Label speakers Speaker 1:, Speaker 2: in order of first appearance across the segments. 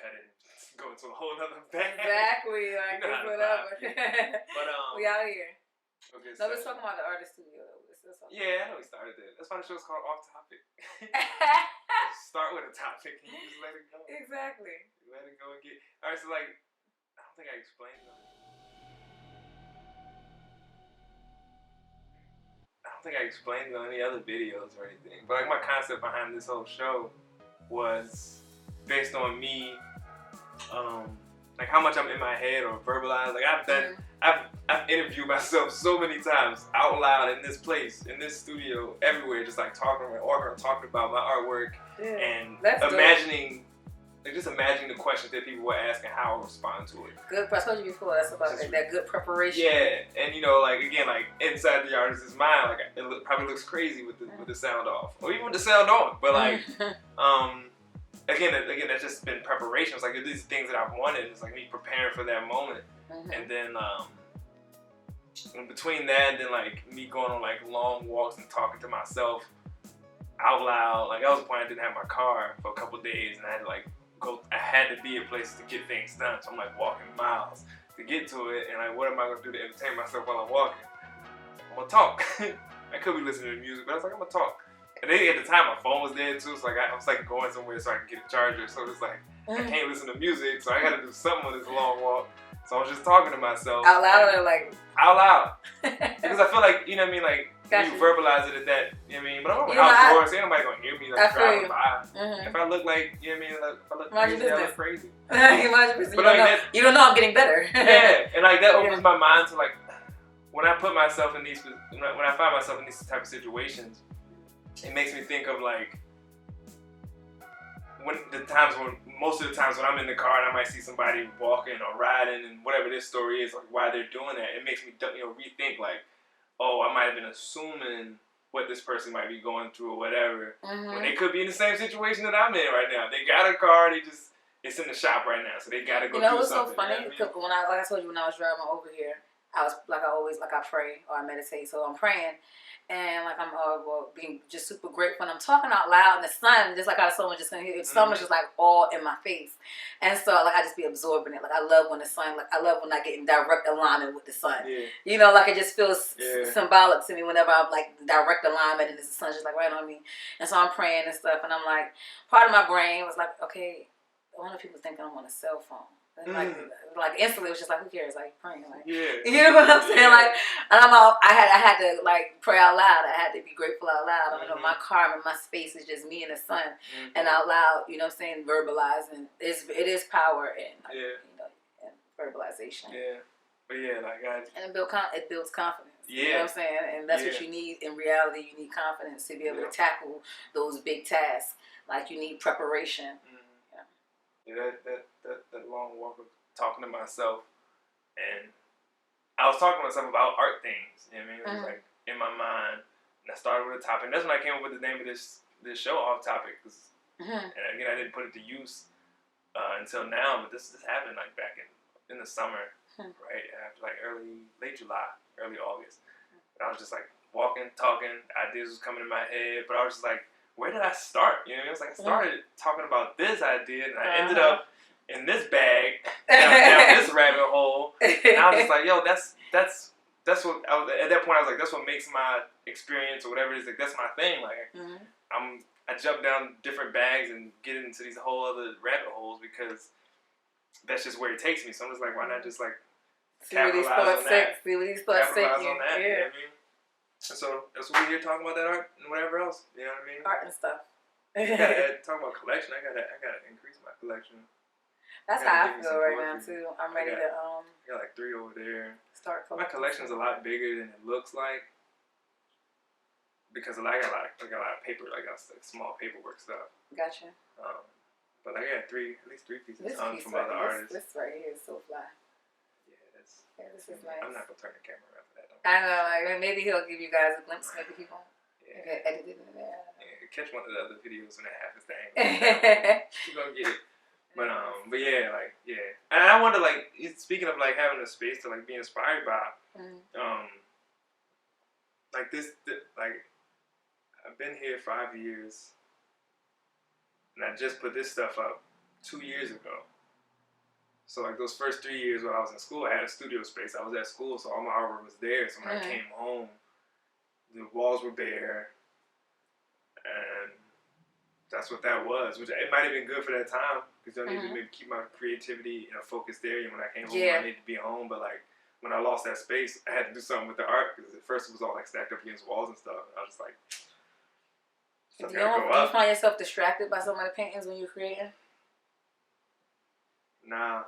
Speaker 1: cut it and go into a whole other bag.
Speaker 2: Exactly. Like,
Speaker 1: you know
Speaker 2: whatever.
Speaker 1: But
Speaker 2: we out here.
Speaker 1: Okay,
Speaker 2: no, we're talking about the artist studio.
Speaker 1: Yeah, I know we started it. That's why the show's called Off Topic. Start with a topic and you just let it go.
Speaker 2: Exactly.
Speaker 1: Let it go and get. All right, so like, I don't think I explained them. I don't think I explained it on any other videos or anything. But like my concept behind this whole show was based on me, like how much I'm in my head or verbalize. Like I've interviewed myself so many times out loud in this place, in this studio, everywhere, just like talking about my artwork and imagining. Like just imagining the questions that people were asking, how I would respond to it.
Speaker 2: Good, I told you before, that's about that good preparation.
Speaker 1: Yeah, and you know, like again, like inside the artist's mind, like it probably looks crazy with the sound off, or even with the sound on. But like, again, that's just been preparation. It's like these things that I've wanted. It's like me preparing for that moment, and then in between that, and then like me going on like long walks and talking to myself out loud. Like that was the point I didn't have my car for a couple days, and I had to like. I had to be at places to get things done, so I'm like walking miles to get to it, and like what am I gonna do to entertain myself while I'm walking? I'm gonna talk. I could be listening to music, but I was like, I'm gonna talk. And then at the time my phone was there too, so like I was like going somewhere so I could get a charger, so it's like I can't listen to music, so I gotta do something on this long walk. So I was just talking to myself.
Speaker 2: Out loud or like?
Speaker 1: Out loud. Because I feel like, you know what I mean, like you verbalize it at that, you know what I mean? But I'm outdoors, ain't nobody gonna hear me like driving by. If I look like, you know what I mean, like, if I look crazy, I look crazy.
Speaker 2: But you don't know I'm getting better.
Speaker 1: Yeah, and like that opens my mind to like, when I put myself in these, when I find myself in these type of situations, it makes me think of like, most of the times when I'm in the car and I might see somebody walking or riding and whatever their story is, like why they're doing that, it makes me rethink like, oh, I might have been assuming what this person might be going through or whatever, when they could be in the same situation that I'm in right now. They got a car, it's in the shop right now, so they gotta go do something. You know what's so funny?
Speaker 2: When like I told you when I was driving over here, I pray or I meditate, so I'm praying. And like I'm being just super grateful, and I'm talking out loud in the sun, just like how someone just gonna hear. Someone's just like all in my face, and so like I just be absorbing it. Like I love when the sun, like I love when I get in direct alignment with the sun. Yeah. You know, like it just feels symbolic to me whenever I'm like direct alignment and the sun's just like right on me. And so I'm praying and stuff, and I'm like, part of my brain was like, okay, I wonder if people think I'm on a cell phone. And like instantly it was just like, who cares? Like praying, like you know what I'm saying? Like, and I had to like pray out loud. I had to be grateful out loud. I mean, my car and my space is just me and the sun, and out loud, you know what I'm saying? Verbalizing it is power in like, you know, in verbalization. Yeah, but and it builds confidence. Yeah, you know what I'm saying? And that's what you need in reality. You need confidence to be able to tackle those big tasks. Like you need preparation.
Speaker 1: Yeah, that long walk of talking to myself, and I was talking to myself about art things, you know what I mean? It was like in my mind, and I started with a topic, and that's when I came up with the name of this show, Off Topic, and again, I didn't put it to use until now, but this happened like back in the summer, right, after like late July, early August, and I was just like walking, talking, ideas was coming in my head, but I was just like, where did I start? You know, it was like I started talking about this idea, and I ended up in this bag, down this rabbit hole. And I was just like, yo, that's what I was, at that point I was like, that's what makes my experience or whatever it is, like that's my thing. Like I jump down different bags and get into these whole other rabbit holes because that's just where it takes me. So I'm just like, why not just like capitalize on that? You know what I mean? So that's what we're here talking about, that art and whatever else. You know what I mean?
Speaker 2: Art and stuff.
Speaker 1: Talking about collection, I gotta increase my collection.
Speaker 2: That's how I feel right now too. I'm ready to
Speaker 1: I got like 3 over there.
Speaker 2: Start collecting.
Speaker 1: My collection's a lot bigger than it looks like because I got a lot of paper, like small paperwork stuff.
Speaker 2: Gotcha.
Speaker 1: But I got at least three pieces from other artists.
Speaker 2: This right here is so fly.
Speaker 1: Yeah,
Speaker 2: this is nice.
Speaker 1: I'm not gonna turn the camera around for that.
Speaker 2: I know, like maybe he'll give you guys a glimpse. Maybe he won't. Okay, edit it in there.
Speaker 1: Yeah, catch one of the other videos when it happens. You're gonna get it. But and I wonder, like, speaking of like having a space to like be inspired by, like like I've been here 5 years, and I just put this stuff up 2 years ago. So like those first 3 years when I was in school, I had a studio space. I was at school, so all my artwork was there. So when I came home, the walls were bare, and that's what that was. Which it might have been good for that time because I needed to maybe keep my creativity in a focused area. When I came home, I needed to be home. But like when I lost that space, I had to do something with the art because at first it was all like stacked up against walls and stuff. And I was just like,
Speaker 2: do you find yourself distracted by some of the paintings when you're creating?
Speaker 1: Nah.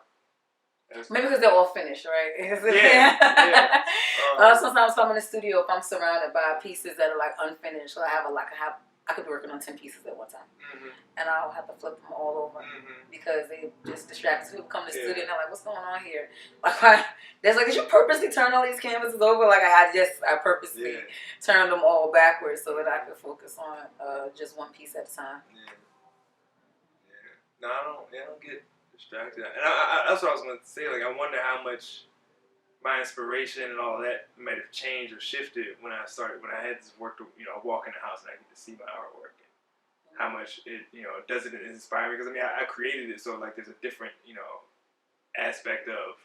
Speaker 2: Maybe because they're all finished, right?
Speaker 1: Yeah.
Speaker 2: Sometimes I'm in the studio, if I'm surrounded by pieces that are like unfinished, so I could be working on 10 pieces at one time, and I'll have to flip them all over because they just distract. People come to the studio and they're like, "What's going on here?" Like, did you purposely turn all these canvases over? Like I purposely turned them all backwards so that I could focus on just one piece at a time.
Speaker 1: No, I don't get distracted. And that's what I was going to say. Like, I wonder how much my inspiration and all that might have changed or shifted when I had this work to, walk in the house and I get to see my artwork. And how much it, does it inspire me? Because, I mean, I created it, so, like, there's a different, aspect of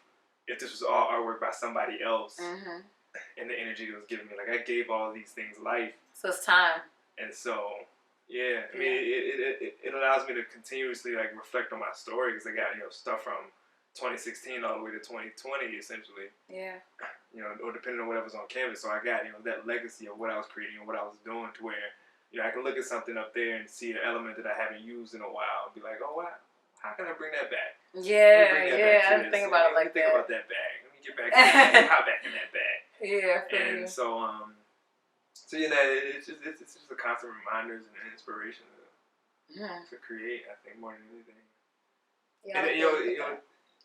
Speaker 1: if this was all artwork by somebody else and the energy it was giving me. Like, I gave all these things life.
Speaker 2: So it's time.
Speaker 1: And so... Yeah, I mean, it allows me to continuously like reflect on my story because I got stuff from 2016 all the way to 2020 essentially.
Speaker 2: Yeah.
Speaker 1: Or depending on whatever's on canvas. So I got that legacy of what I was creating and what I was doing to where I can look at something up there and see an element that I haven't used in a while and be like, oh wow, how can I bring that back?
Speaker 2: Yeah, I didn't think about it like that.
Speaker 1: Think about that bag. Let me get back. How back in that bag?
Speaker 2: Yeah.
Speaker 1: And so So it's just a constant reminders and inspiration to create. I think more than anything. Yeah. And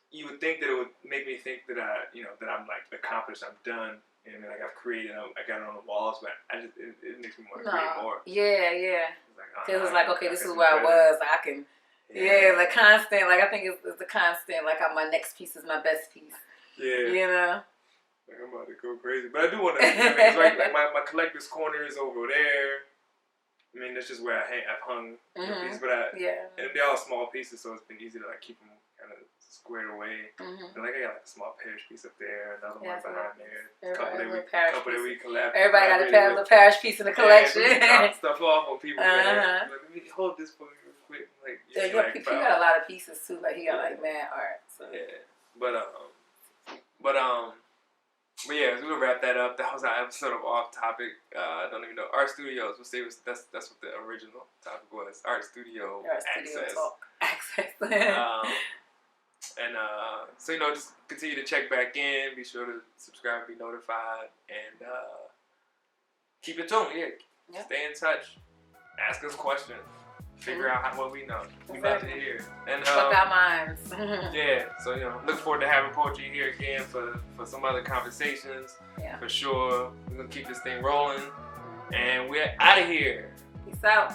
Speaker 1: you would think that it would make me think that that I'm like accomplished. I'm done. And like I've created. I got it on the walls, but it makes me want to create more.
Speaker 2: Yeah. It was like okay, this is where I was. Like I can. Yeah, like constant. Like I think it's the constant. Like my next piece is my best piece.
Speaker 1: Yeah. Like I'm about to go crazy, but I do want to. It's like my collector's corner is over there. I mean, that's just where I've hung pieces, but and they're all small pieces, so it's been easy to like keep them kind of squared away. And like I got like a small parish piece up there, another one behind there. Couple that we collab.
Speaker 2: Everybody got a little parish piece in the collection.
Speaker 1: Drop stuff off on people. Like, let me hold this for you real quick. Like
Speaker 2: he got a lot of pieces too. Like he got like mad art. So.
Speaker 1: Yeah, but yeah, we'll wrap that up. That was our episode of Off Topic. I don't even know. Art Studios. We'll say that's what the original topic was. Art Studio Access. So just continue to check back in. Be sure to subscribe, be notified, and keep it tuned. Yeah. Stay in touch. Ask us questions. Figure out what we know. We love to hear. And
Speaker 2: fuck our minds.
Speaker 1: So look forward to having poetry here again for some other conversations. Yeah. For sure. We're gonna keep this thing rolling. And we're out of here.
Speaker 2: Peace out.